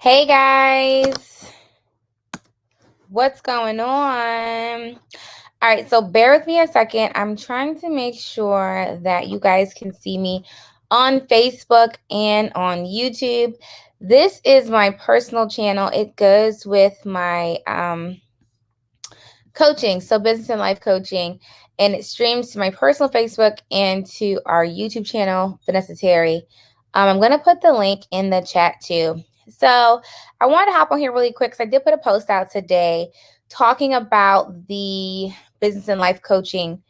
Hey guys, what's going on? All right, so bear with me a second. I'm trying to make sure that you guys can see me on Facebook and on YouTube. This is my personal channel. It goes with my coaching, so business and life coaching, and it streams to my personal Facebook and to our YouTube channel, Vanessa Terry. I'm going to put the link in the chat too. So I wanted to hop on here really quick because I did put a post out today talking about the business and life coaching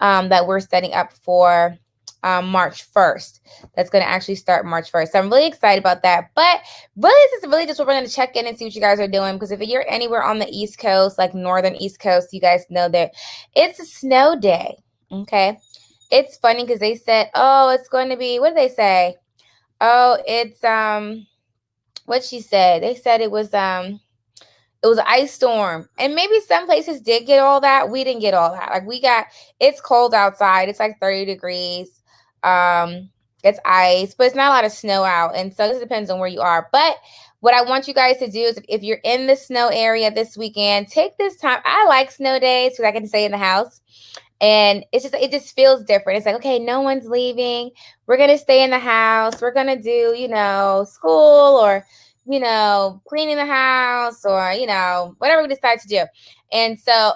that we're setting up for March 1st. That's going to actually start March 1st. So I'm really excited about that. But really, this is really just what we're going to check in and see what you guys are doing. Because if you're anywhere on the East Coast, like northern East Coast, you guys know that it's a snow day. Okay. It's funny because they said, oh, it's going to be, what did they say? Oh, it's what she said. They said it was an ice storm. And maybe some places did get all that. We didn't get all that. It's cold outside. It's like 30 degrees. It's ice, but it's not a lot of snow out. And so this depends on where you are. But what I want you guys to do is if you're in the snow area this weekend, take this time. I like snow days because I can stay in the house. And it just feels different. It's like, okay, no one's leaving. We're going to stay in the house. We're going to do, school or, cleaning the house or, whatever we decide to do. And so,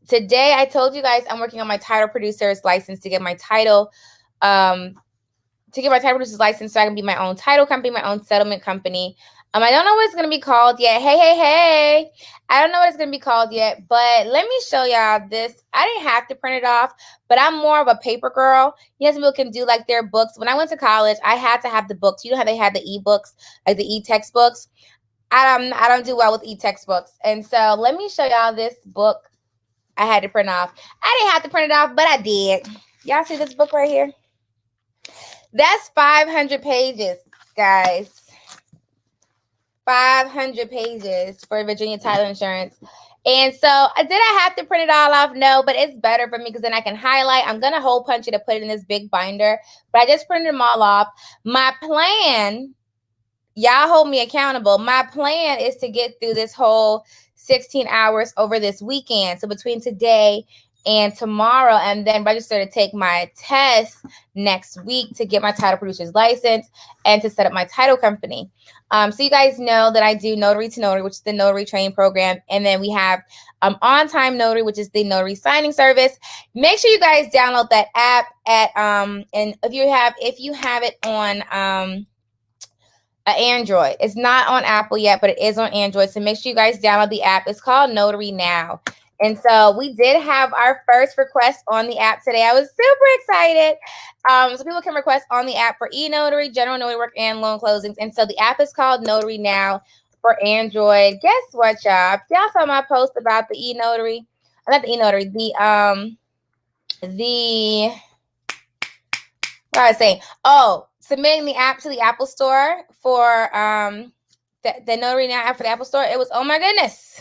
today I told you guys I'm working on my title producer's license to get my title producer's license so I can be my own title company, my own settlement company. I don't know what it's going to be called yet. Hey. I don't know what it's going to be called yet, but let me show y'all this. I didn't have to print it off, but I'm more of a paper girl. Some people can do like their books. When I went to college, I had to have the books. You know how they had the e-books, like the e-textbooks? I don't do well with e-textbooks. And so let me show y'all this book I had to print off. I didn't have to print it off, but I did. Y'all see this book right here? That's 500 pages, guys. 500 pages for Virginia Title Insurance. And so did I have to print it all off? No, but it's better for me because then I can highlight. I'm going to hole punch it to put it in this big binder, but I just printed them all off. My plan, y'all hold me accountable. My plan is to get through this whole 16 hours over this weekend. So between today and tomorrow, and then register to take my test next week to get my title producer's license and to set up my title company. So you guys know that I do Notary to Notary, which is the notary training program. And then we have On Time Notary, which is the notary signing service. Make sure you guys download that app and if you have it on Android. It's not on Apple yet, but it is on Android. So make sure you guys download the app. It's called Notary Now. And so we did have our first request on the app today. I was super excited. So people can request on the app for e-notary, general notary work, and loan closings. And so the app is called Notary Now for Android. Guess what, y'all? Y'all saw my post about the e-notary. Not the e-notary, what I was saying. Oh, submitting the app to the Apple Store for the Notary Now app for the Apple Store. It was, oh my goodness.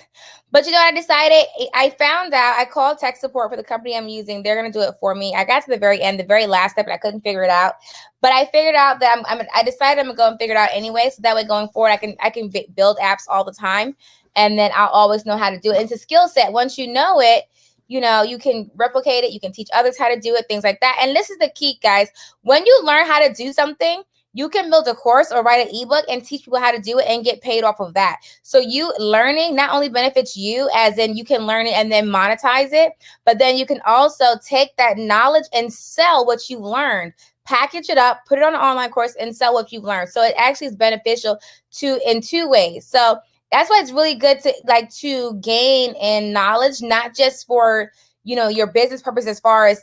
But you know what I decided? I found out, I called tech support for the company I'm using. They're going to do it for me. I got to the very end, the very last step, and I couldn't figure it out. But I figured out that I decided I'm going to go and figure it out anyway. So that way going forward, I can build apps all the time. And then I'll always know how to do it. It's a skill set. Once you know it, you can replicate it. You can teach others how to do it, things like that. And this is the key, guys. When you learn how to do something, you can build a course or write an ebook and teach people how to do it and get paid off of that. So you learning not only benefits you, as in you can learn it and then monetize it, but then you can also take that knowledge and sell what you learned, package it up, put it on an online course and sell what you've learned. So it actually is beneficial in two ways. So that's why it's really good to gain in knowledge, not just for, your business purpose as far as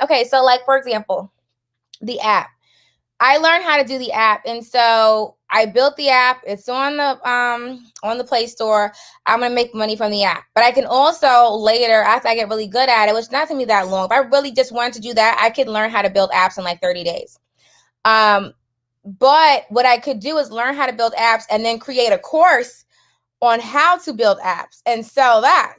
okay. So like, for example, the app. I learned how to do the app. And so I built the app. It's on the Play Store. I'm going to make money from the app. But I can also later, after I get really good at it, which not going to be that long, if I really just wanted to do that, I could learn how to build apps in like 30 days. But what I could do is learn how to build apps and then create a course on how to build apps and sell that,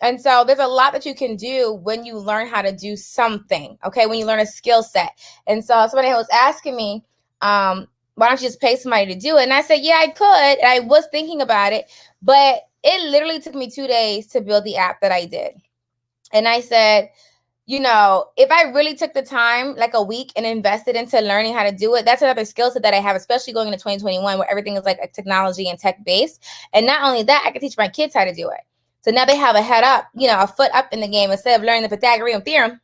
And so there's a lot that you can do when you learn how to do something, okay? When you learn a skill set. And so somebody was asking me, why don't you just pay somebody to do it? And I said, yeah, I could. And I was thinking about it, but it literally took me 2 days to build the app that I did. And I said, you know, if I really took the time, like a week, and invested into learning how to do it, that's another skill set that I have, especially going into 2021, where everything is like a technology and tech based. And not only that, I can teach my kids how to do it. So now they have a head up, you know, a foot up in the game. Instead of learning the Pythagorean theorem,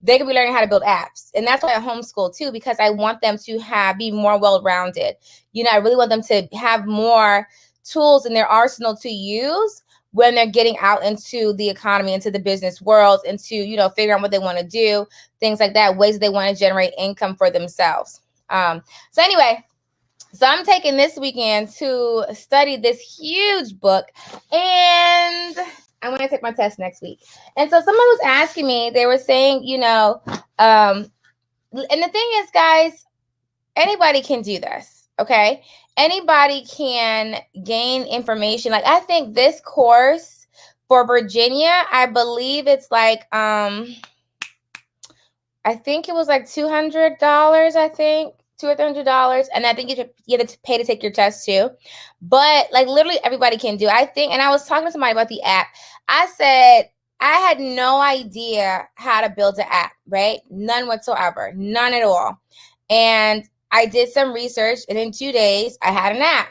they could be learning how to build apps. And that's why I homeschool too, because I want them to be more well-rounded. You know, I really want them to have more tools in their arsenal to use when they're getting out into the economy, into the business world, into, you know, figuring out what they want to do, things like that, ways they want to generate income for themselves. So anyway, so I'm taking this weekend to study this huge book, and I'm going to take my test next week. And so someone was asking me, they were saying, you know, and the thing is, guys, anybody can do this, okay? Anybody can gain information. Like, I think this course for Virginia, I believe it's like, I think it was like $200, I think. $200 or $300, and I think you have to pay to take your test too. But like literally everybody can do. I think, and I was talking to somebody about the app. I said I had no idea how to build an app, right? None whatsoever, none at all. And I did some research, and in 2 days I had an app.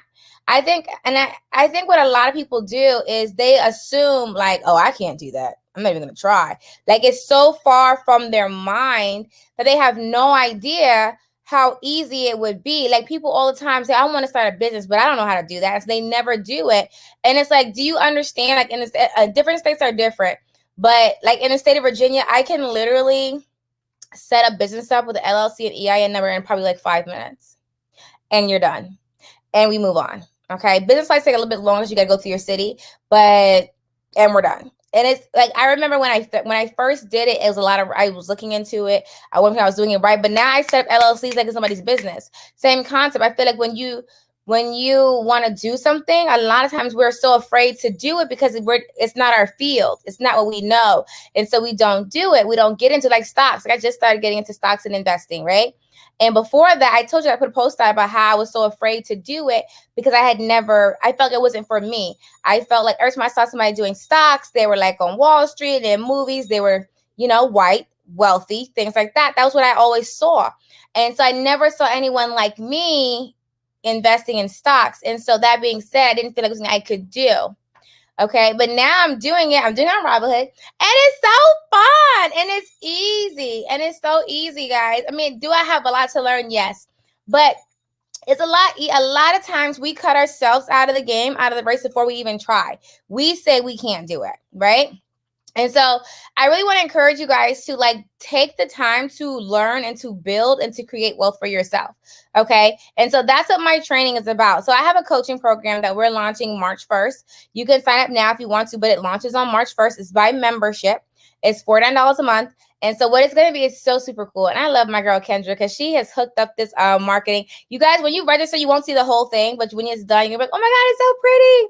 I think, and I think what a lot of people do is they assume like, oh, I can't do that. I'm not even going to try. Like, it's so far from their mind that they have no idea how easy it would be. Like, people all the time say, I want to start a business, but I don't know how to do that. So they never do it. And it's like, do you understand? Like, in the different states are different, but like in the state of Virginia, I can literally set a business up with an LLC and EIN number in probably like 5 minutes, and you're done. And we move on. Okay. Business license take a little bit longer, so you got to go through your city, and we're done. And it's like, I remember when I first did it, it was I was looking into it. I wasn't sure I was doing it right, but now I set up LLCs like it's somebody's business. Same concept. I feel like when you want to do something, a lot of times we're so afraid to do it because it's not our field. It's not what we know. And so we don't do it. We don't get into like stocks. Like, I just started getting into stocks and investing, right? And before that, I told you I put a post out about how I was so afraid to do it because I felt it wasn't for me. I felt like every time I saw somebody doing stocks, they were like on Wall Street and movies, they were, you know, white, wealthy, things like that. That was what I always saw. And so I never saw anyone like me investing in stocks. And so that being said, I didn't feel like it was something I could do. Okay, but now I'm doing it. I'm doing it on Robinhood, and it's so fun, and it's easy, and it's so easy, guys. I mean, do I have a lot to learn? Yes, but it's a lot of times we cut ourselves out of the game, out of the race before we even try. We say we can't do it, right? And so I really want to encourage you guys to like take the time to learn and to build and to create wealth for yourself. Okay. And so that's what my training is about. So I have a coaching program that we're launching March 1st. You can sign up now if you want to, but it launches on March 1st. It's by membership. It's $49 a month. And so what it's going to be is so super cool. And I love my girl Kendra because she has hooked up this marketing. You guys, when you register, you won't see the whole thing, but when it's done, you're like, oh my God, it's so pretty.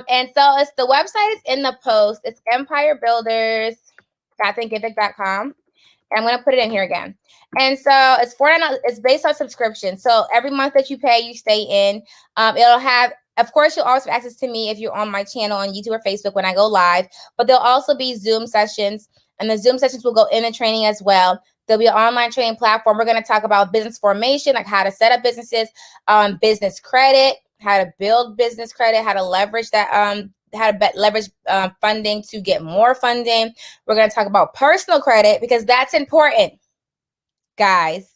And so it's the website is in the post. It's empirebuilders.thinkific.com. And I'm going to put it in here again. And so it's $49. It's based on subscription. So every month that you pay, you stay in. It'll have, of course, you'll also have access to me if you're on my channel on YouTube or Facebook when I go live. But there'll also be Zoom sessions. And the Zoom sessions will go in the training as well. There'll be an online training platform. We're going to talk about business formation, like how to set up businesses, business credit, how to build business credit, how to leverage that, leverage funding to get more funding. We're going to talk about personal credit because that's important, guys.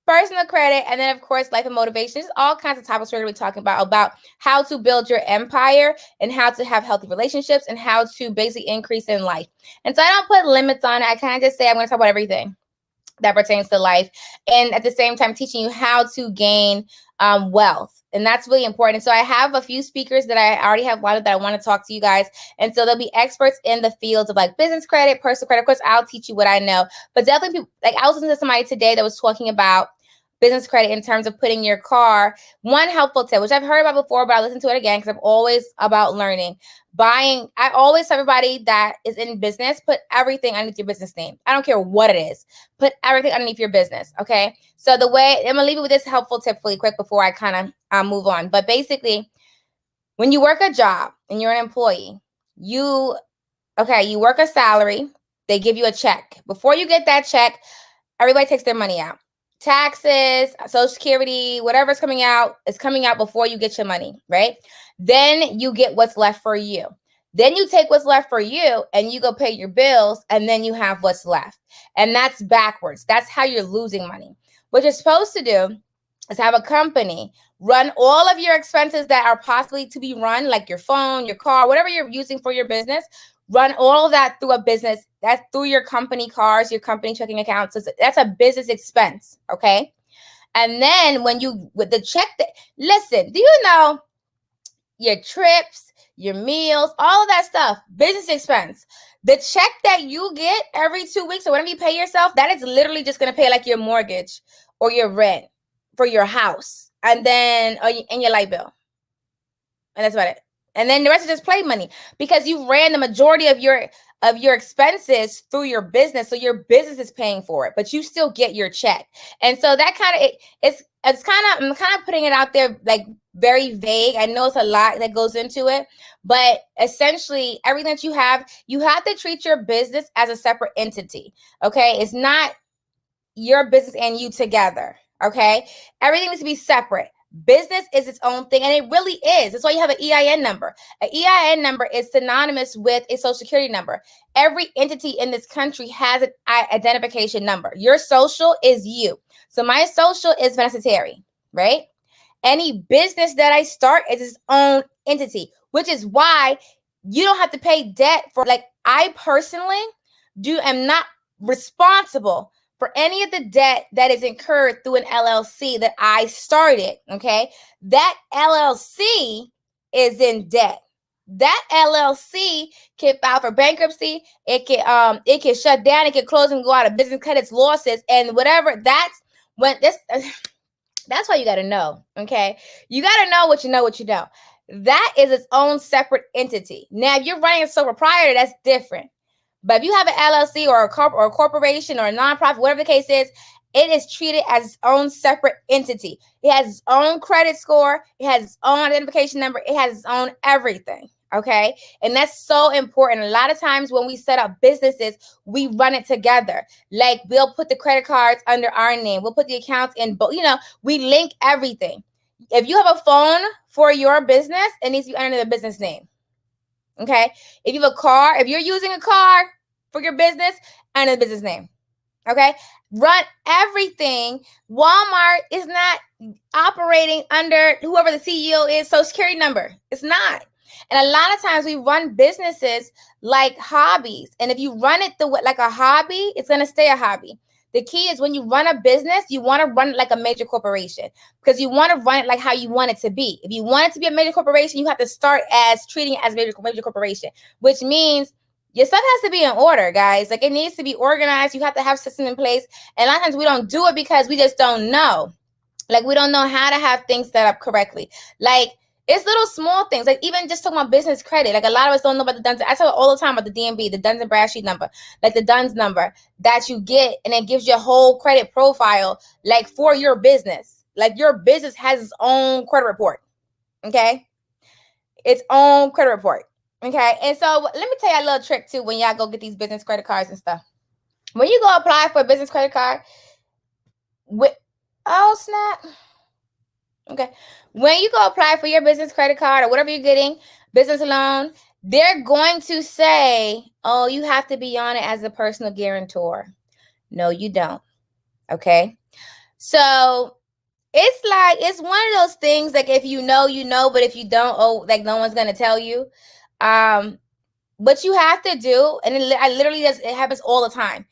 Personal credit, and then of course life and motivation. There's all kinds of topics we're going to be talking about how to build your empire and how to have healthy relationships and how to basically increase in life. And so I don't put limits on it. I kind of just say I'm going to talk about everything that pertains to life, and at the same time teaching you how to gain wealth. And that's really important. So I have a few speakers that I already have lined up that I want to talk to you guys. And so there'll be experts in the fields of like business credit, personal credit. Of course, I'll teach you what I know, but definitely people, like I was listening to somebody today that was talking about business credit in terms of putting your car. One helpful tip, which I've heard about before, but I'll listen to it again because I'm always about learning. I always tell everybody that is in business, put everything underneath your business name. I don't care what it is. Put everything underneath your business, okay? So I'm going to leave you with this helpful tip really quick before I kind of move on. But basically, when you work a job and you're an employee, you work a salary, they give you a check. Before you get that check, everybody takes their money out. Taxes, Social Security, whatever is coming out is coming out before you get your money, right? Then you get what's left for you. Then you take what's left for you and you go pay your bills, and then you have what's left. And that's backwards. That's how you're losing money. What you're supposed to do is have a company run all of your expenses that are possibly to be run, like your phone, your car, whatever you're using for your business. Run all of that through a business. That's through your company cars, your company checking accounts. So that's a business expense, okay? And then with the check, listen, do you know your trips, your meals, all of that stuff, business expense. The check that you get every 2 weeks or whenever you pay yourself, that is literally just going to pay like your mortgage or your rent for your house, and then and your light bill. And that's about it. And then the rest is just play money, because you ran the majority of your expenses through your business. So your business is paying for it, but you still get your check. And so that kind of, I'm kind of putting it out there like very vague. I know it's a lot that goes into it, but essentially everything that you have to treat your business as a separate entity. Okay. It's not your business and you together. Okay. Everything needs to be separate. Business is its own thing, and it really is. That's why you have an EIN number. An EIN number is synonymous with a social security number. Every entity in this country has an identification number. Your social is you. So my social is Vanessa Terry, right? Any business that I start is its own entity, which is why you don't have to pay debt for, like, I personally am not responsible for any of the debt that is incurred through an LLC that I started, okay? That LLC is in debt. That LLC can file for bankruptcy. It can shut down. It can close and go out of business, cut its losses, and whatever. That's why you got to know, okay? You got to know what you know, what you know. That is its own separate entity. Now, if you're running a sole proprietor, that's different. But if you have an LLC or a corporation or a nonprofit, whatever the case is, it is treated as its own separate entity. It has its own credit score. It has its own identification number. It has its own everything. Okay. And that's so important. A lot of times when we set up businesses, we run it together. Like, we'll put the credit cards under our name. We'll put the accounts in, but we link everything. If you have a phone for your business, it needs to be under the business name. Okay. If you have a car, if you're using a car for your business, under the business name. Okay. Run everything. Walmart is not operating under whoever the CEO is, Social Security number. It's not. And a lot of times we run businesses like hobbies. And if you run it like a hobby, it's going to stay a hobby. The key is, when you run a business, you want to run it like a major corporation, because you want to run it like how you want it to be. If you want it to be a major corporation, you have to start as treating it as a major corporation, which means your stuff has to be in order, guys. Like, it needs to be organized. You have to have systems in place. And a lot of times we don't do it because we just don't know. Like, we don't know how to have things set up correctly. Like, it's little small things. Like, even just talking about business credit. Like, a lot of us don't know about the DUNS. I talk all the time about the DMB, the Duns and Bradstreet number, like the DUNS number that you get, and it gives you a whole credit profile, like, for your business. Like, your business has its own credit report. Okay, its own credit report. Okay, and so let me tell you a little trick too when y'all go get these business credit cards and stuff. When you go apply for a business credit card, okay, when you go apply for your business credit card or whatever you're getting, business loan, they're going to say, oh, you have to be on it as a personal guarantor. No, you don't. Okay, so it's one of those things, like, if you know, you know, but if you don't, oh, like, no one's going to tell you. What you have to do, and it happens all the time.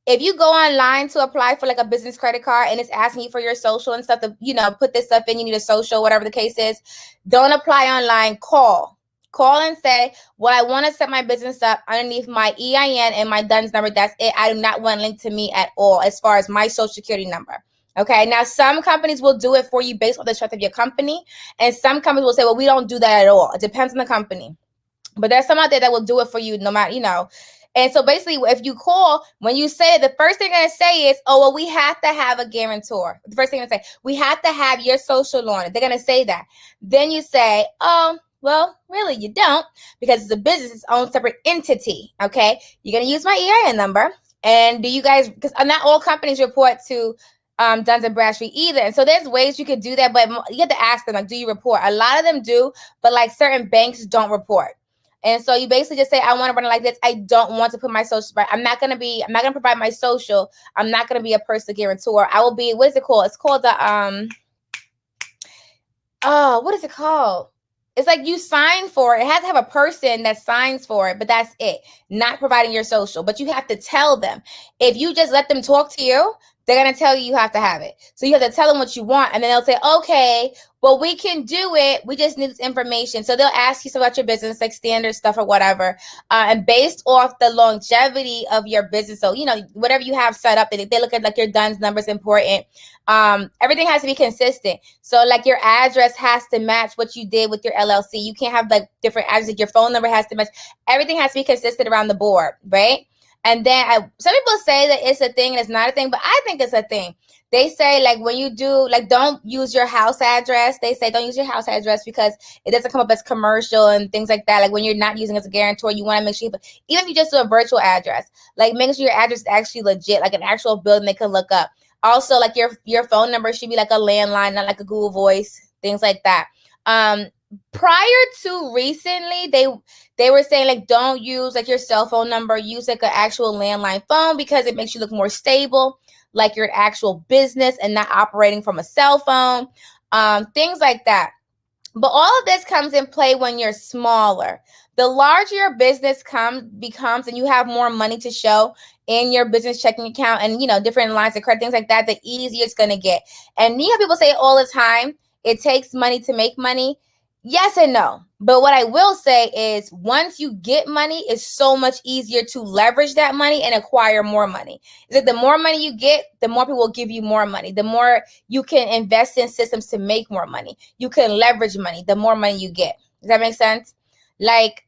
If you go online to apply for like a business credit card and it's asking you for your social and stuff to, put this stuff in, you need a social, whatever the case is, don't apply online. Call and say, well, I want to set my business up underneath my EIN and my DUNS number. That's it. I do not want linked to me at all as far as my Social Security number. Okay, now some companies will do it for you based on the strength of your company, and some companies will say, well, we don't do that at all. It depends on the company. But there's some out there that will do it for you no matter, And so basically, if you call, when you say it, the first thing they're going to say is, oh, well, we have to have a guarantor. The first thing they're going to say, we have to have your social on it. They're going to say that. Then you say, oh, well, really, you don't, because it's a business, its own separate entity. Okay, you're going to use my EIN number. And do you guys, because not all companies report to Duns and Bradstreet either. And so there's ways you could do that, but you have to ask them, like, do you report? A lot of them do, but like certain banks don't report. And so you basically just say, I want to run it like this. I don't want to put my social, I'm not going to provide my social. I'm not going to be a personal guarantor. I will be, what is it called? It's called the, what is it called? It's like you sign for it. It has to have a person that signs for it, but that's it. Not providing your social, but you have to tell them. If you just let them talk to you, they're going to tell you have to have it. So you have to tell them what you want. And then they'll say, okay, well, we can do it. We just need this information. So they'll ask you about your business, like standard stuff or whatever. And based off the longevity of your business. So, whatever you have set up, they look at like your DUNS numbers important. Everything has to be consistent. So like your address has to match what you did with your LLC. You can't have like different addresses. Your phone number has to match. Everything has to be consistent around the board, right? And then some people say that it's a thing and it's not a thing, but I think it's a thing. They say like when you do, like don't use your house address. They say don't use your house address because it doesn't come up as commercial and things like that. Like when you're not using it as a guarantor, you want to make sure, even if you just do a virtual address, like making sure your address is actually legit, like an actual building they can look up. Also, like your phone number should be like a landline, not like a Google Voice, things like that. Prior to recently, they were saying like don't use like your cell phone number, use like an actual landline phone because it makes you look more stable, like you're an actual business and not operating from a cell phone, things like that. But all of this comes in play when you're smaller. The larger your business becomes and you have more money to show in your business checking account and different lines of credit, things like that, the easier it's going to get. And people say all the time, it takes money to make money. Yes and no. But what I will say is once you get money, it's so much easier to leverage that money and acquire more money. It's like the more money you get, the more people will give you more money. The more you can invest in systems to make more money. You can leverage money, the more money you get. Does that make sense? Like,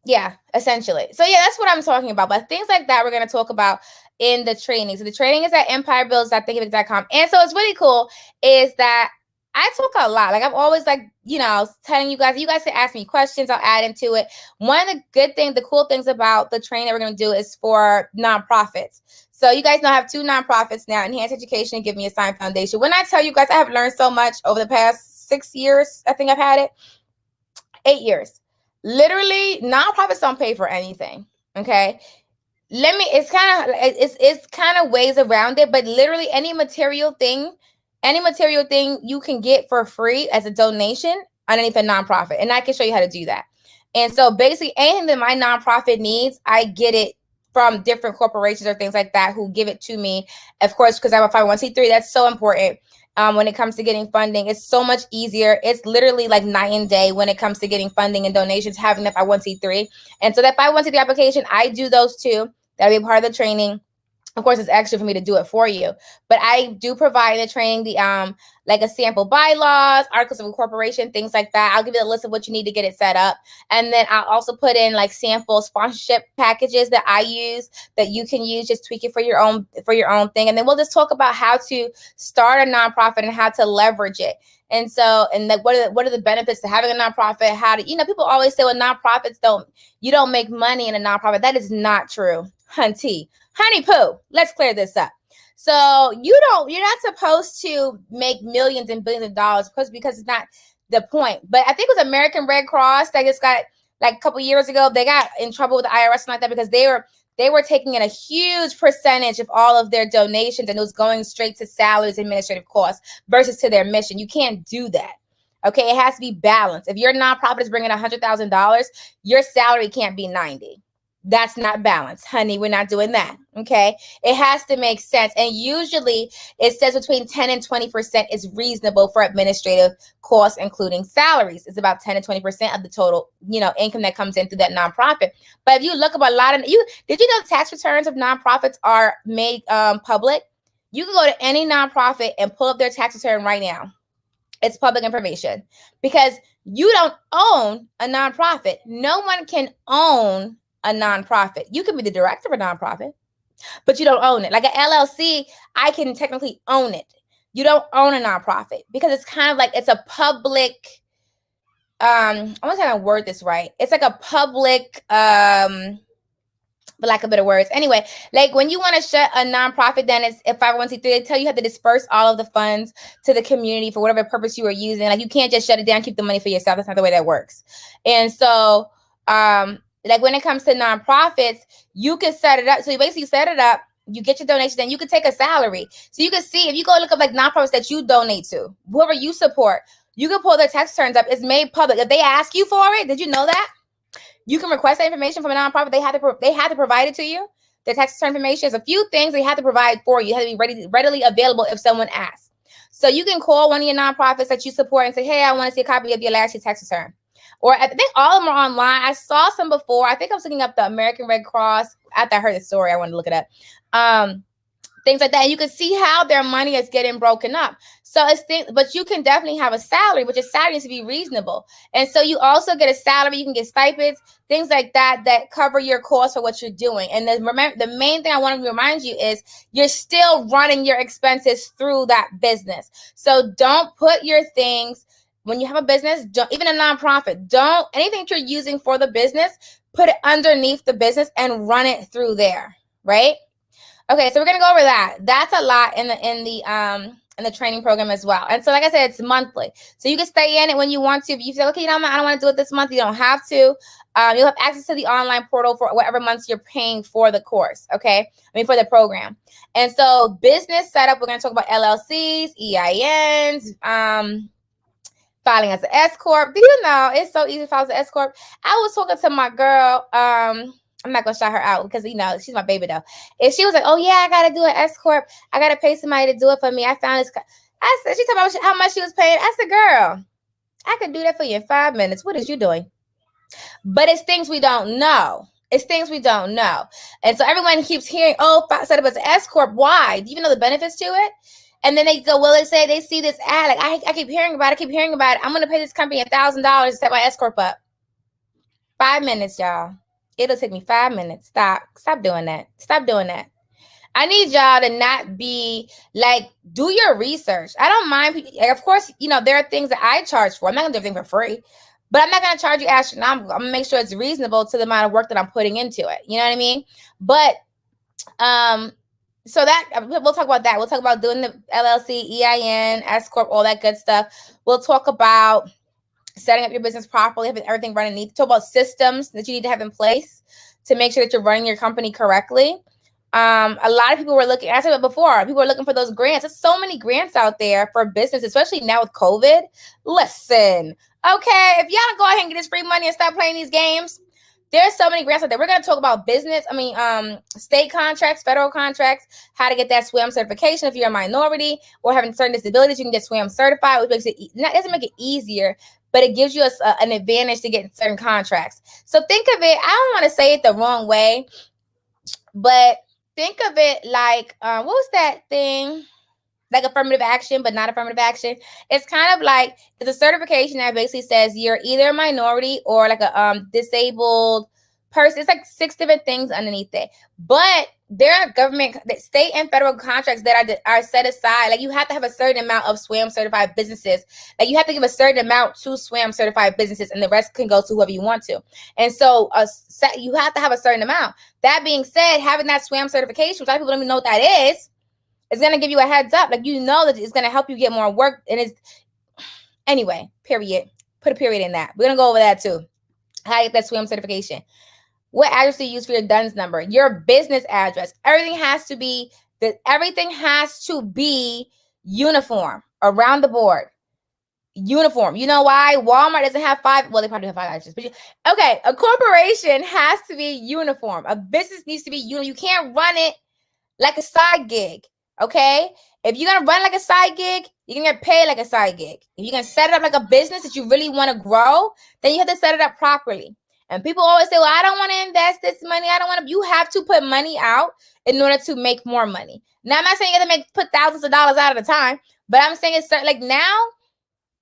yeah, essentially. So yeah, that's what I'm talking about. But things like that we're going to talk about in the training. So the training is at empirebuilds.thinkific.com. And so it's really cool is that I talk a lot. Like I'm always like, telling you guys can ask me questions. I'll add into it. One of the cool things about the training that we're going to do is for nonprofits. So you guys know I have 2 nonprofits now, Enhanced Education and Give Me a Sign Foundation. When I tell you guys, I have learned so much over the past 6 years. I think I've had it 8 years. Literally, nonprofits don't pay for anything. Okay. It's kind of ways around it, but literally any material thing you can get for free as a donation underneath a nonprofit. And I can show you how to do that. And so basically anything that my nonprofit needs, I get it from different corporations or things like that who give it to me. Of course, because I'm a 501c3, that's so important. When it comes to getting funding, it's so much easier. It's literally like night and day when it comes to getting funding and donations, having that 501c3. And so that 501c3 application, I do those too. That'll be a part of the training. Of course, it's extra for me to do it for you, but I do provide in the training the like a sample bylaws, articles of incorporation, things like that. I'll give you a list of what you need to get it set up, and then I'll also put in like sample sponsorship packages that I use that you can use. Just tweak it for your own thing, and then we'll just talk about how to start a nonprofit and how to leverage it. And so, and like what are the benefits to having a nonprofit? How to people always say, well, nonprofits don't make money in a nonprofit. That is not true, honey poo. Let's clear this up. So you're not supposed to make millions and billions of dollars because it's not the point. But I think it was American Red Cross that just got like a couple years ago. They got in trouble with the IRS and like that because they were taking in a huge percentage of all of their donations and it was going straight to salaries, administrative costs versus to their mission. You can't do that. Okay, it has to be balanced. If your nonprofit is bringing $100,000, your salary can't be $90,000. That's not balanced, honey. We're not doing that. Okay. It has to make sense. And usually it says between 10 and 20% is reasonable for administrative costs, including salaries. It's about 10 to 20% of the total, income that comes in through that nonprofit. But if you look up did you know tax returns of nonprofits are made public? You can go to any nonprofit and pull up their tax return right now. It's public information because you don't own a nonprofit. No one can own a nonprofit. You can be the director of a nonprofit, but you don't own it. Like an LLC, I can technically own it. You don't own a nonprofit because it's kind of like it's a public. I want to word this right. It's like a public. For lack of better words. Anyway, like when you want to shut a nonprofit, then it's a 501c3. They tell you have to disperse all of the funds to the community for whatever purpose you are using. Like you can't just shut it down, keep the money for yourself. That's not the way that works. And so, like when it comes to nonprofits, you can set it up. So you basically set it up. You get your donations, then you can take a salary. So you can see if you go look up like nonprofits that you donate to, whoever you support, you can pull their tax returns up. It's made public. If they ask you for it, did you know that? You can request that information from a nonprofit. They have to provide it to you. The tax return information is a few things they have to provide for you. It has to be readily available if someone asks. So you can call one of your nonprofits that you support and say, hey, I want to see a copy of your last year's tax return. Or I think all of them are online. I saw some before. I think I was looking up the American Red Cross. After I heard the story, I wanted to look it up. Things like that. And you can see how their money is getting broken up. So but you can definitely have a salary, but your salary needs to be reasonable. And so you also get a salary, you can get stipends, things like that cover your costs for what you're doing. And then remember, the main thing I want to remind you is you're still running your expenses through that business. So don't put your things, when you have a business, even a nonprofit, anything that you're using for the business, put it underneath the business and run it through there, right? Okay, so we're gonna go over that. That's a lot in the training program as well. And so, like I said, it's monthly, so you can stay in it when you want to. If you say, okay, I don't want to do it this month, you don't have to. You'll have access to the online portal for whatever months you're paying for the course. Okay, for the program. And so, business setup. We're gonna talk about LLCs, EINs, filing as an S corp. Do you know it's so easy to file as an S corp? I was talking to my girl. I'm not gonna shout her out because she's my baby though. If she was like, "Oh yeah, I gotta do an S corp. I gotta pay somebody to do it for me," I found this. I said, she talked about how much she was paying. I said, "Girl, I could do that for you in 5 minutes. What is you doing?" But it's things we don't know. It's things we don't know, and so everyone keeps hearing, "Oh, set up as an S corp. Why? Do you even know the benefits to it?" And then they go, well, they say they see this ad. Like I keep hearing about it. I'm gonna pay this company $1,000 to set my S corp up. 5 minutes, y'all. It'll take me 5 minutes. Stop doing that. Stop doing that. I need y'all to not be like, do your research. I don't mind. Of course, there are things that I charge for. I'm not gonna do everything for free, but I'm not gonna charge you astronomical. I'm gonna make sure it's reasonable to the amount of work that I'm putting into it. You know what I mean? But so that we'll talk about that. We'll talk about doing the LLC, EIN, S corp, all that good stuff. We'll talk about setting up your business properly, having everything running neat. Talk about systems that you need to have in place to make sure that you're running your company correctly. A lot of people were looking, as I said before, people were looking for those grants. There's so many grants out there for business, especially now with COVID. Listen, okay, if y'all don't go ahead and get this free money and stop playing these games, there's so many grants out there. We're going to talk about business. State contracts, federal contracts, how to get that SWAM certification. If you're a minority or having certain disabilities, you can get SWAM certified, which makes doesn't make it easier, but it gives you an advantage to get certain contracts. So think of it, I don't want to say it the wrong way, but think of it like, what was that thing? Like affirmative action, but not affirmative action. It's kind of like, it's a certification that basically says you're either a minority or like a disabled person. It's like 6 different things underneath it. But there are government, state and federal contracts that are set aside. Like you have to have a certain amount of SWAM certified businesses. Like you have to give a certain amount to SWAM certified businesses, and the rest can go to whoever you want to. And so you have to have a certain amount. That being said, having that SWAM certification, which a lot of people don't even know what that is, it's going to give you a heads up. Like, that it's going to help you get more work. And anyway, period. Put a period in that. We're going to go over that too. How to get that SWAM certification. What address do you use for your DUNS number? Your business address. Everything has to be uniform around the board. Uniform. You know why? Walmart doesn't have 5. Well, they probably have 5 addresses. But okay, a corporation has to be uniform. A business needs to be uniform. You can't run it like a side gig. Okay, if you're gonna run like a side gig, you're gonna get paid like a side gig. If you're gonna set it up like a business that you really want to grow, then you have to set it up properly. And people always say, well, I don't want to invest this money. You have to put money out in order to make more money. Now, I'm not saying you have to put thousands of dollars out at a time, but I'm saying it's like now,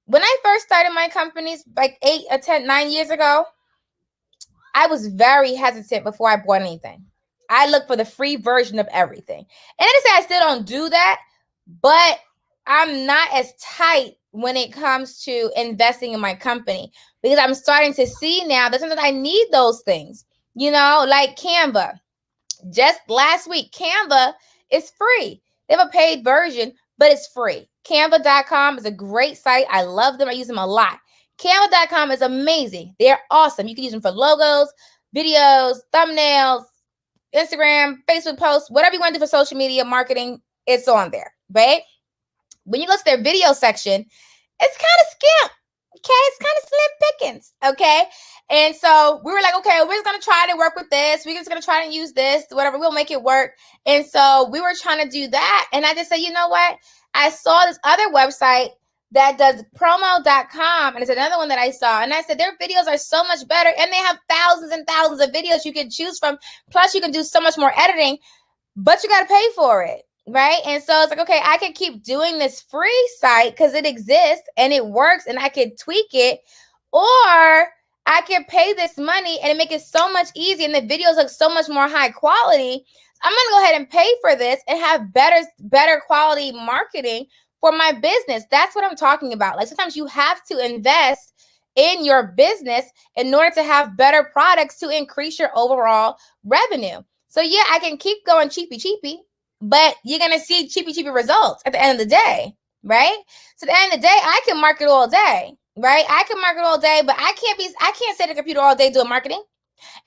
when I first started my companies like 8 or 10, 9 years ago, I was very hesitant before I bought anything. I look for the free version of everything. And I didn't say I still don't do that, but I'm not as tight when it comes to investing in my company, because I'm starting to see now that sometimes I need those things, like Canva. Just last week, Canva is free. They have a paid version, but it's free. Canva.com is a great site. I love them. I use them a lot. Canva.com is amazing. They're awesome. You can use them for logos, videos, thumbnails, Instagram, Facebook posts, whatever you want to do for social media marketing, it's on there, right? When you go to their video section, it's kind of skimp. Okay, it's kind of slim pickings. Okay, and so we were like, okay, we're just gonna try to work with this. We're just gonna try to use this, whatever. We'll make it work. And so we were trying to do that, and I just said, you know what? I saw this other website that does promo.com, and it's another one that I saw, and I said their videos are so much better, and they have thousands and thousands of videos you can choose from. Plus, you can do so much more editing, but you got to pay for it. Right. And so it's like, okay, I can keep doing this free site because it exists and it works and I can tweak it, or I can pay this money and make it so much easier and the videos look so much more high quality. I'm going to go ahead and pay for this and have better quality marketing for my business. That's what I'm talking about. Like sometimes you have to invest in your business in order to have better products to increase your overall revenue. So yeah, I can keep going cheapy, but you're going to see cheapy results at the end of the day, right? So at the end of the day, I can market all day, right? I can market all day, but I can't sit at the computer all day doing marketing.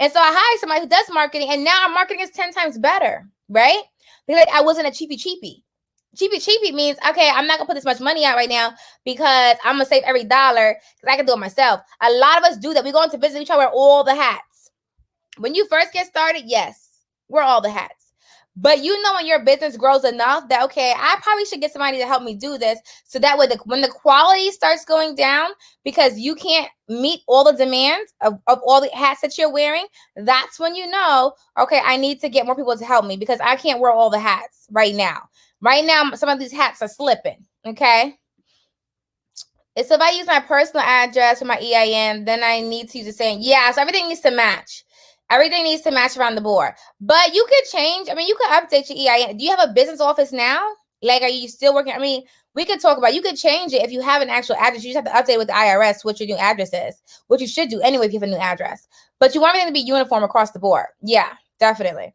And so I hired somebody who does marketing, and now our marketing is 10 times better, right? Because I wasn't a cheapy. Cheapy means, okay, I'm not going to put this much money out right now because I'm going to save every dollar because I can do it myself. A lot of us do that. We go into business, we try to wear all the hats. When you first get started, yes, we're all the hats. But when your business grows enough that, okay, I probably should get somebody to help me do this. So that way, when the quality starts going down because you can't meet all the demands of all the hats that you're wearing, that's when you know, okay, I need to get more people to help me because I can't wear all the hats right now. Right now, some of these hats are slipping, okay? And so if I use my personal address for my EIN, then I need to use the same. Yeah, so everything needs to match. Everything needs to match around the board. But you could change. I mean, you could update your EIN. Do you have a business office now? Like, are you still working? I mean, we could talk about, you could change it if you have an actual address. You just have to update with the IRS what your new address is, which you should do anyway if you have a new address. But you want everything to be uniform across the board. Yeah, definitely.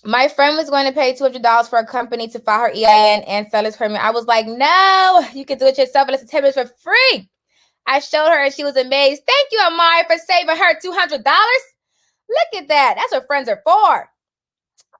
My friend was going to pay $200 for a company to file her EIN and seller's permit. I was like, no, you can do it yourself and it's 10 minutes for free. I showed her and she was amazed. Thank you, Amari, for saving her $200. Look at that. That's what friends are for.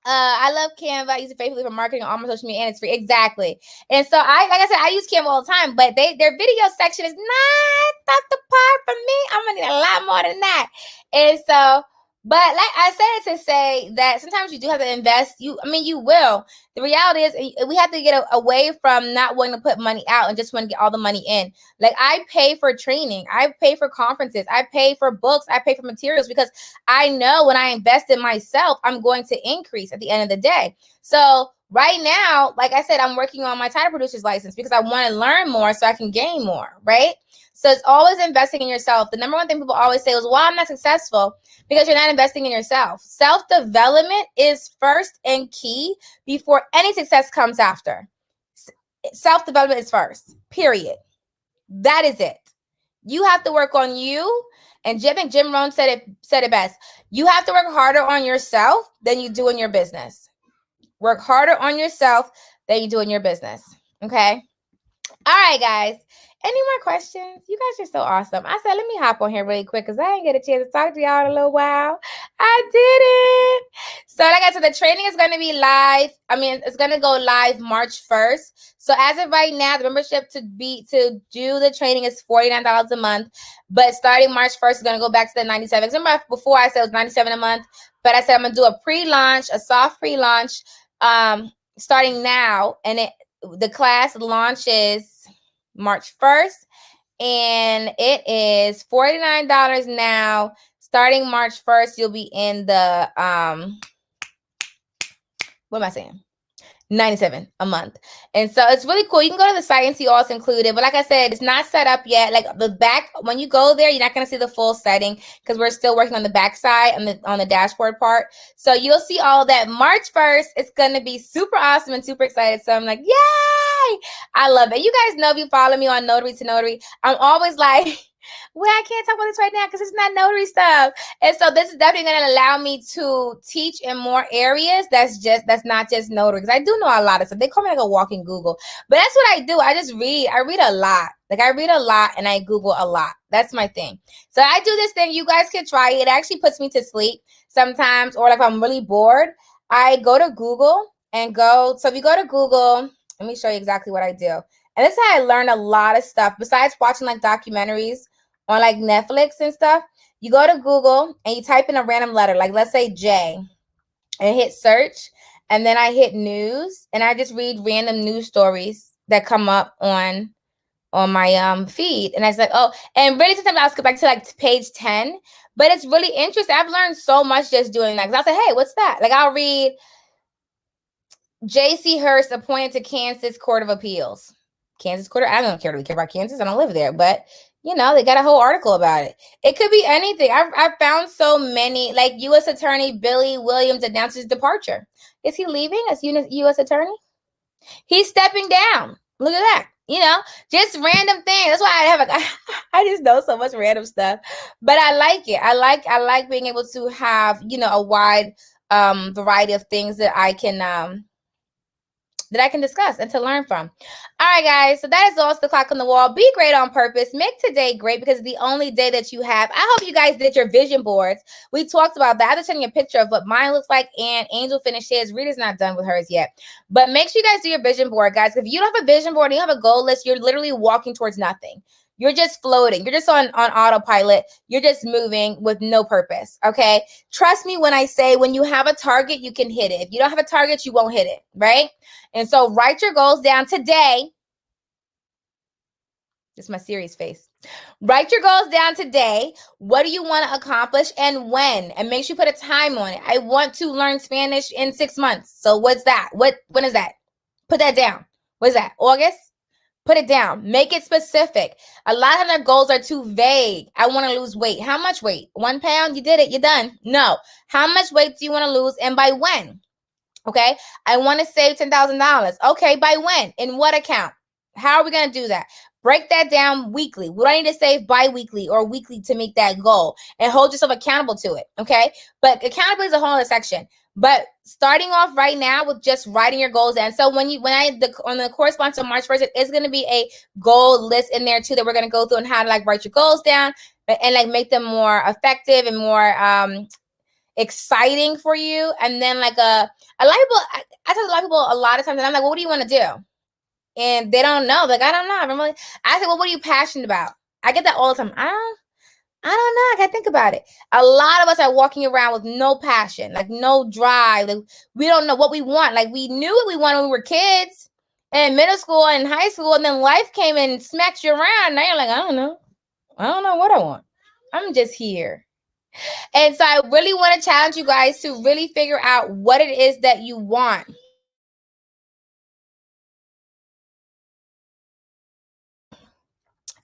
I love Canva. I use it faithfully for marketing on all my social media, and it's free. Exactly. And so like I said, I use Canva all the time, but their video section is not the part for me. I'm gonna need a lot more than that. And so, but like I said to say that sometimes you do have to invest. You will. The reality is we have to get away from not wanting to put money out and just want to get all the money in. Like I pay for training. I pay for conferences. I pay for books. I pay for materials because I know when I invest in myself, I'm going to increase at the end of the day. So right now, like I said, I'm working on my title producer's license because I want to learn more so I can gain more, right? So it's always investing in yourself. The number one thing people always say is, well, I'm not successful because you're not investing in yourself. Self-development is first and key before any success comes after. Self-development is first, period. That is it. You have to work on you. And I think Jim Rohn said it best. You have to work harder on yourself than you do in your business. Work harder on yourself than you do in your business. Okay? All right, guys. Any more questions? You guys are so awesome. I said, let me hop on here really quick because I didn't get a chance to talk to y'all in a little while. I didn't. So like I said, the training is going to be live. It's going to go live March 1st. So as of right now, the membership to do the training is $49 a month. But starting March 1st, it's going to go back to the $97. Remember before I said it was $97 a month? But I said I'm going to do a pre-launch, a soft pre-launch starting now. And the class launches March 1st, and it is $49 now, starting March 1st, you'll be in the, what am I saying? 97 a month. And so it's really cool. You can go to the site and see all it's included. But like I said, it's not set up yet. Like the back, when you go there, you're not going to see the full setting because we're still working on the back side and on the dashboard part. So you'll see all that March 1st. It's going to be super awesome and super excited. So I'm like, yay! I love it. You guys know, if you follow me on Notary to Notary, I'm always like, well, I can't talk about this right now because it's not notary stuff. And so this is definitely going to allow me to teach in more areas that's not just notary. Because I do know a lot of stuff. They call me like a walking Google. But that's what I do. I read a lot. Like I read a lot and I Google a lot. That's my thing. So I do this thing. You guys can try it. It actually puts me to sleep sometimes. Or like if I'm really bored, I go to Google and go. So if you go to Google, let me show you exactly what I do. And this is how I learned a lot of stuff. Besides watching like documentaries on like Netflix and stuff, you go to Google and you type in a random letter, like let's say J, and hit search. And then I hit news and I just read random news stories that come up on my feed. And I was like, oh, and really sometimes I'll skip back to like page 10, but it's really interesting. I've learned so much just doing that. Cause I'll say, hey, what's that? Like I'll read J.C. Hurst appointed to Kansas Court of Appeals. Kansas Court. I don't care about Kansas. I don't live there, but you know, they got a whole article about it. It could be anything. I've found so many, like U.S. Attorney Billy Williams announces departure. Is he leaving as U.S. Attorney? He's stepping down. Look at that. You know, just random things. That's why I just know so much random stuff, but I like it. I like being able to have, you know, a wide variety of things that I can discuss and to learn from. All right, guys. So that is also the clock on the wall. Be great on purpose. Make today great because it's the only day that you have. I hope you guys did your vision boards. We talked about that. I was sending you a picture of what mine looks like, and Angel finished his. Rita's not done with hers yet. But make sure you guys do your vision board, guys. If you don't have a vision board and you have a goal list, you're literally walking towards nothing. You're just floating. You're just on autopilot. You're just moving with no purpose, okay? Trust me when I say when you have a target, you can hit it. If you don't have a target, you won't hit it, right? And so write your goals down today. This is my serious face. Write your goals down today. What do you want to accomplish and when? And make sure you put a time on it. I want to learn Spanish in 6 months. So what's that? When is that? Put that down. What is that? August? Put it down. Make it specific. A lot of their goals are too vague. I want to lose weight. How much weight? 1 pound? You did it. You're done. No. How much weight do you want to lose and by when? Okay. I want to save $10,000. Okay. By when? In what account? How are we going to do that? Break that down weekly. What do I need to save bi-weekly or weekly to make that goal and hold yourself accountable to it? Okay. But accountability is a whole other section. But starting off right now with just writing your goals down. So on the correspondence on March 1st, it's going to be a goal list in there too that we're going to go through and how to like write your goals down and like make them more effective and more exciting for you. And then like a lot of people, I tell a lot of people a lot of times, and I'm like, well, what do you want to do? And they don't know. Like, I don't know. I say, well, what are you passionate about? I get that all the time. I don't know. I gotta think about it. A lot of us are walking around with no passion, like no drive. Like we don't know what we want. Like we knew what we wanted when we were kids and middle school and high school, and then life came and smacked you around. Now you're like, I don't know. I don't know what I want. I'm just here. And so I really want to challenge you guys to really figure out what it is that you want.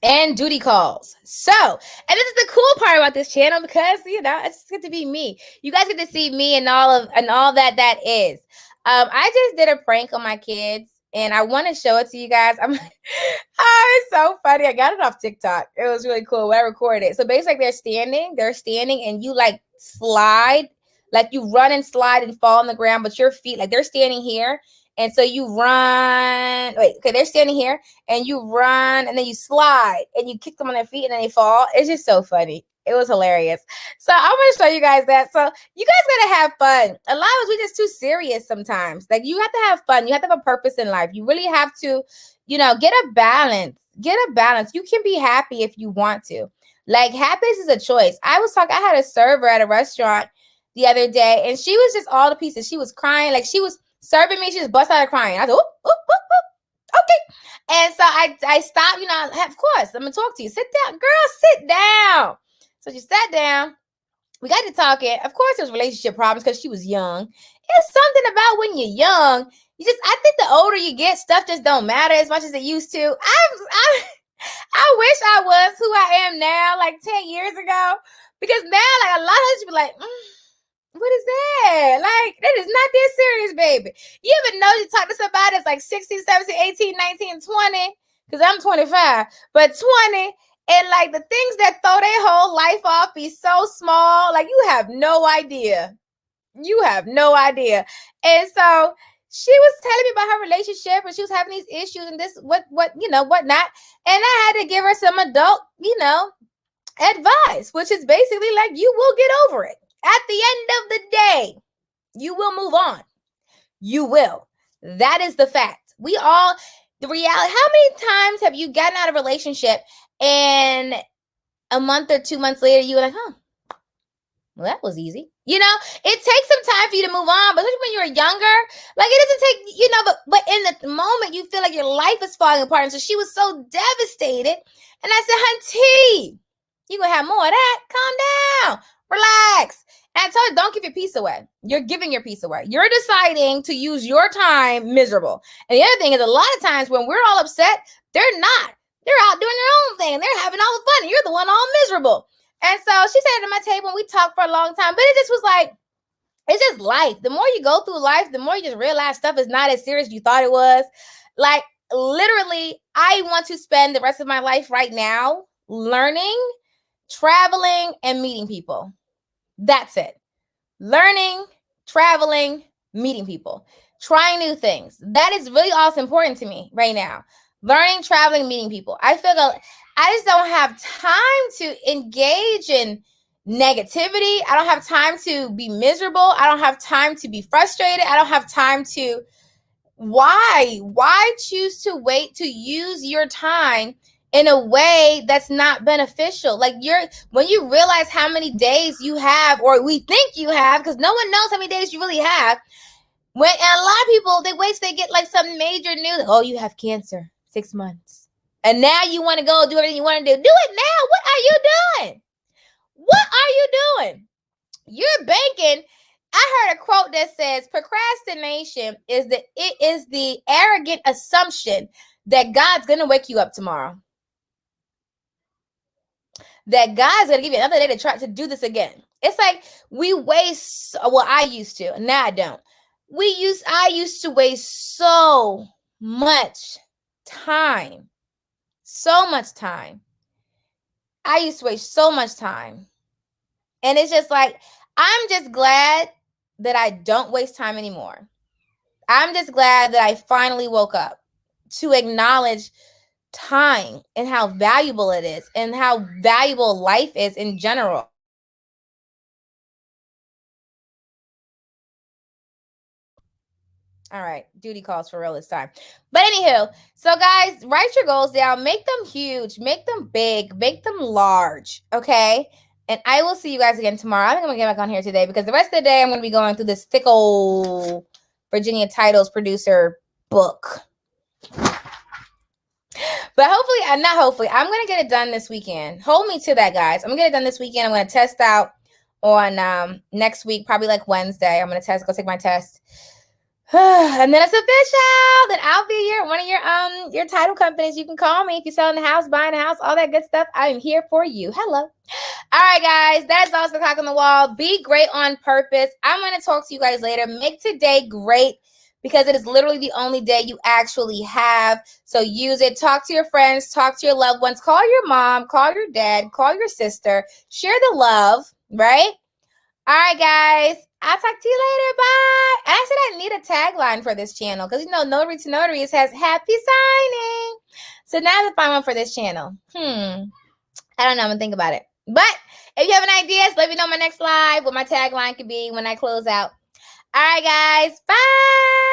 And duty calls. So, and this is the cool part about this channel because, you know, it's just get to be me. You guys get to see me and all that is. I just did a prank on my kids and I want to show it to you guys. It's so funny. I got it off TikTok. It was really cool when I recorded it. So basically they're standing and you like slide, like you run and slide and fall on the ground, but your feet, like they're standing here. And so you run, they're standing here and you run and then you slide and you kick them on their feet and then they fall. It's just so funny. It was hilarious. So I'm going to show you guys that. So you guys got to have fun. A lot of us, we're just too serious sometimes. Like you have to have fun. You have to have a purpose in life. You really have to, you know, get a balance. Get a balance. You can be happy if you want to. Like happiness is a choice. I had a server at a restaurant the other day and she was just all the pieces. She was crying. Like she was serving me, she just bust out of crying. I said, okay. And so I stopped, you know, of course, I'm going to talk to you. Sit down. Girl, sit down. So she sat down We got to talking. Of course, there's relationship problems because she was young. It's something about when you're young. I think the older you get, stuff just don't matter as much as it used to. I wish I was who I am now, like 10 years ago, because now, like, a lot of us be like, what is that? Like, that is not that serious, baby. You ever know you talk to somebody that's like 16, 17, 18, 19, 20? Because I'm 25, but 20. And like the things that throw their whole life off be so small, like you have no idea. You have no idea. And so she was telling me about her relationship and she was having these issues and this, whatnot. And I had to give her some adult, advice, which is basically like, you will get over it. At the end of the day, you will move on. You will. That is the fact. The reality, how many times have you gotten out of a relationship and a month or 2 months later, you were like, well, that was easy. It takes some time for you to move on, but especially when you're younger, like it doesn't take, but in the moment you feel like your life is falling apart. And so she was so devastated. And I said, Hunty, you're going to have more of that. Calm down. Relax. And I told her, don't give your peace away. You're giving your peace away. You're deciding to use your time miserable. And the other thing is, a lot of times when we're all upset, they're not. They're out doing their own thing. They're having all the fun. And you're the one all miserable. And so she sat at my table and we talked for a long time. But it just was like, it's just life. The more you go through life, the more you just realize stuff is not as serious as you thought it was. Like, literally, I want to spend the rest of my life right now learning, traveling, and meeting people. That's it. Learning, traveling, meeting people, trying new things. That is really also important to me right now. Learning, traveling, meeting people. I feel like I just don't have time to engage in negativity. I don't have time to be miserable. I don't have time to be frustrated. I don't have time to. Why choose to wait to use your time in a way that's not beneficial? Like when you realize how many days you have, or we think you have, because no one knows how many days you really have. And a lot of people, they wait till they get like some major news. Oh, you have cancer, 6 months. And now you want to go do everything you want to do. Do it now. What are you doing? What are you doing? You're banking. I heard a quote that says procrastination is the arrogant assumption that God's going to wake you up tomorrow. That God's going to give you another day to try to do this again. It's like we waste, well, I used to, now I don't. I used to waste so much time. So much time. I used to waste so much time. And it's just like, I'm just glad that I don't waste time anymore. I'm just glad that I finally woke up to acknowledge time and how valuable it is and how valuable life is in general. All right, duty calls for real this time. But anywho, so guys, write your goals down, make them huge, make them big, make them large, okay? And I will see you guys again tomorrow. I think I'm gonna get back on here today because the rest of the day I'm gonna be going through this thick old Virginia Titles producer book. But hopefully, I'm gonna get it done this weekend. Hold me to that, guys. I'm gonna get it done this weekend. I'm gonna test out on next week, probably like Wednesday. I'm gonna go take my test. And then it's official. Then I'll be one of your title companies. You can call me if you're selling a house, buying a house, all that good stuff. I am here for you. Hello. All right, guys. That's also the clock on the wall. Be great on purpose. I'm going to talk to you guys later. Make today great because it is literally the only day you actually have. So use it. Talk to your friends. Talk to your loved ones. Call your mom. Call your dad. Call your sister. Share the love, right? All right, guys. I'll talk to you later. Bye. Actually, I need a tagline for this channel because, Notary to Notaries has happy signing. So now to find one for this channel. I don't know. I'm going to think about it. But if you have any ideas, let me know my next live what my tagline could be when I close out. All right, guys. Bye.